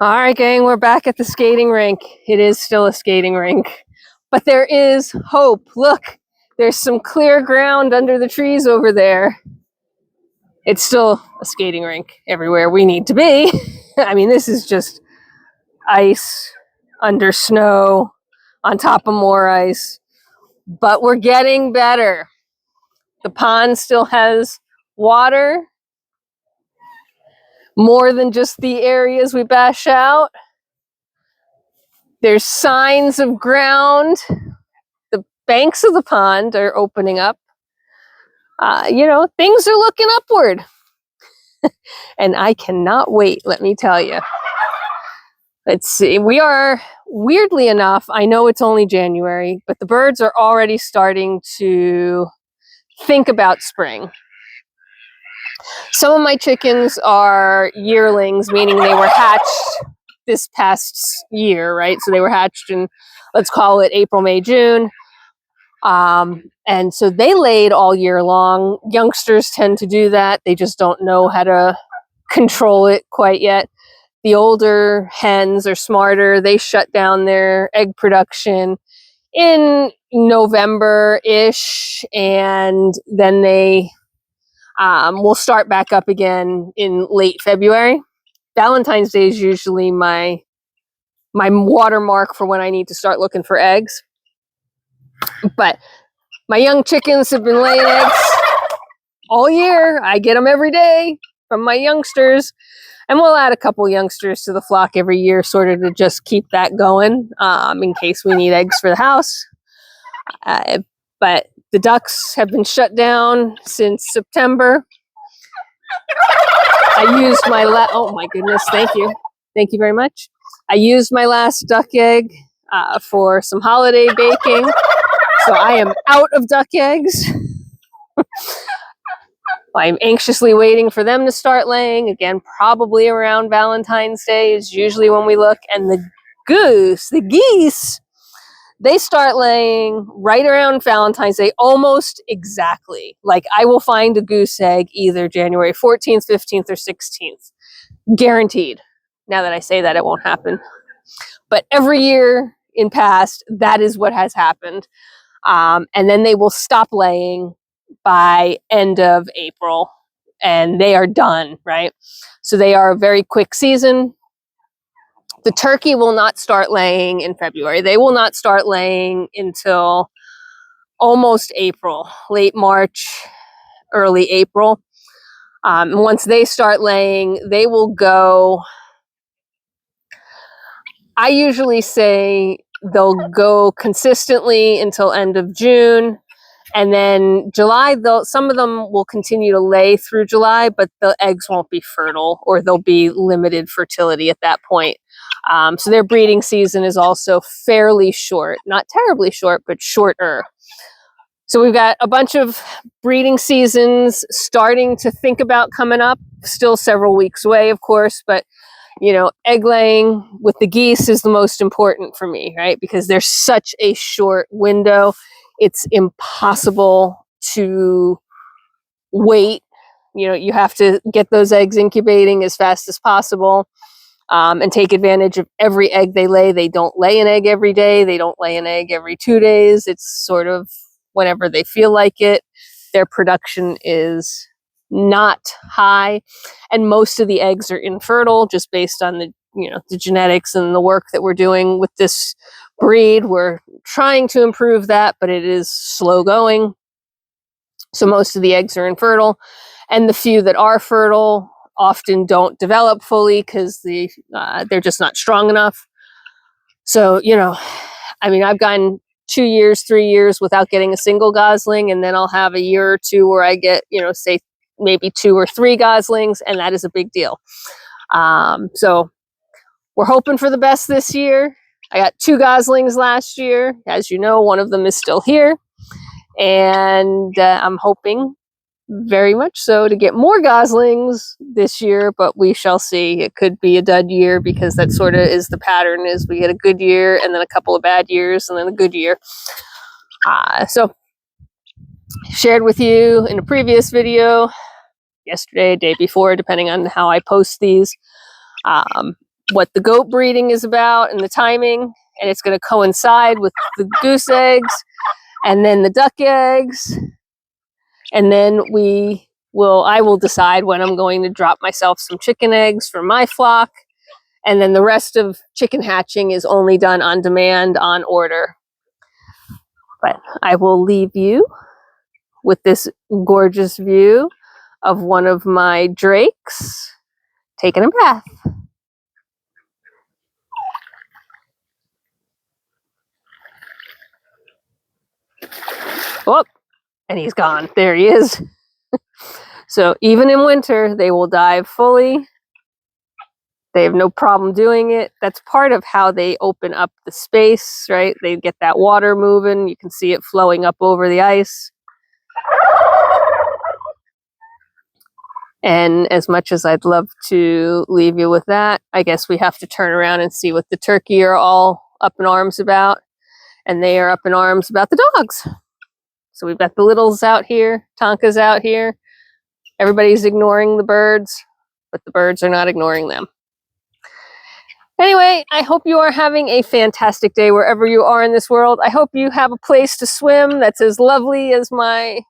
All right, gang, we're back at the skating rink. It is still a skating rink, but there is hope. Look, there's some clear ground under the trees over there. It's still a skating rink everywhere we need to be. I mean, this is just ice under snow on top of more ice, but we're getting better. The pond still has water, more than just the areas we bash out. There's signs of ground. The banks of the pond are opening up. Things are looking upward. And I cannot wait, let me tell you. Let's see, we are, weirdly enough, I know it's only January, but the birds are already starting to think about spring. Some of my chickens are yearlings, meaning they were hatched this past year, right? So they were hatched in, let's call it April, May, June. And so they laid all year long. Youngsters tend to do that. They just don't know how to control it quite yet. The older hens are smarter. They shut down their egg production in November-ish, and then they will start back up again in late February. Valentine's Day is usually my watermark for when I need to start looking for eggs. But my young chickens have been laying eggs all year. I get them every day from my youngsters. And we'll add a couple youngsters to the flock every year, sort of to just keep that going in case we need eggs for the house. But the ducks have been shut down since September. I used my oh my goodness, thank you. Thank you very much. I used my last duck egg for some holiday baking. So I am out of duck eggs. I'm anxiously waiting for them to start laying. Again, probably around Valentine's Day is usually when we look. And the geese, they start laying right around Valentine's Day, almost exactly. Like I will find a goose egg either January 14th, 15th, or 16th. Guaranteed. Now that I say that, it won't happen. But every year in past, that is what has happened. And then they will stop laying by end of April, and they are done, right? So they are a very quick season. The turkey will not start laying in February. They will not start laying until almost April, late March, early April. Once they start laying, they will go, I usually say they'll go consistently until end of June. And then July, some of them will continue to lay through July, but the eggs won't be fertile, or they'll be limited fertility at that point. So their breeding season is also fairly short, not terribly short, but shorter. So we've got a bunch of breeding seasons starting to think about coming up, still several weeks away, of course, but egg laying with the geese is the most important for me, right? Because there's such a short window. It's impossible to wait. You have to get those eggs incubating as fast as possible and take advantage of every egg they lay. They don't lay an egg every day. They don't lay an egg every 2 days. It's sort of whenever they feel like it. Their production is not high, and most of the eggs are infertile just based on the genetics and the work that we're doing with this breed. We're trying to improve that, but it is slow going. So most of the eggs are infertile, and the few that are fertile often don't develop fully because they're just not strong enough. So I've gone 2 years, 3 years without getting a single gosling, and then I'll have a year or two where I get say maybe 2 or 3 goslings, and that is a big deal. So we're hoping for the best this year. I got 2 goslings last year. As you know, one of them is still here. And I'm hoping very much so to get more goslings this year, but we shall see. It could be a dud year because that sort of is the pattern, is we get a good year and then a couple of bad years and then a good year. So shared with you in a previous video, yesterday, day before, depending on how I post these. what the goat breeding is about and the timing, and it's going to coincide with the goose eggs and then the duck eggs, and then I will decide when I'm going to drop myself some chicken eggs for my flock, and then the rest of chicken hatching is only done on demand, on order. But I will leave you with this gorgeous view of one of my drakes taking a bath. Oh, and he's gone. There he is. So even in winter, they will dive fully. They have no problem doing it. That's part of how they open up the space, right? They get that water moving. You can see it flowing up over the ice. And as much as I'd love to leave you with that, I guess we have to turn around and see what the turkey are all up in arms about. And they are up in arms about the dogs. So we've got the littles out here, Tonka's out here. Everybody's ignoring the birds, but the birds are not ignoring them. Anyway, I hope you are having a fantastic day wherever you are in this world. I hope you have a place to swim that's as lovely as my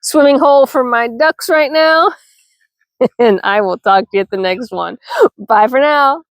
swimming hole for my ducks right now. And I will talk to you at the next one. Bye for now.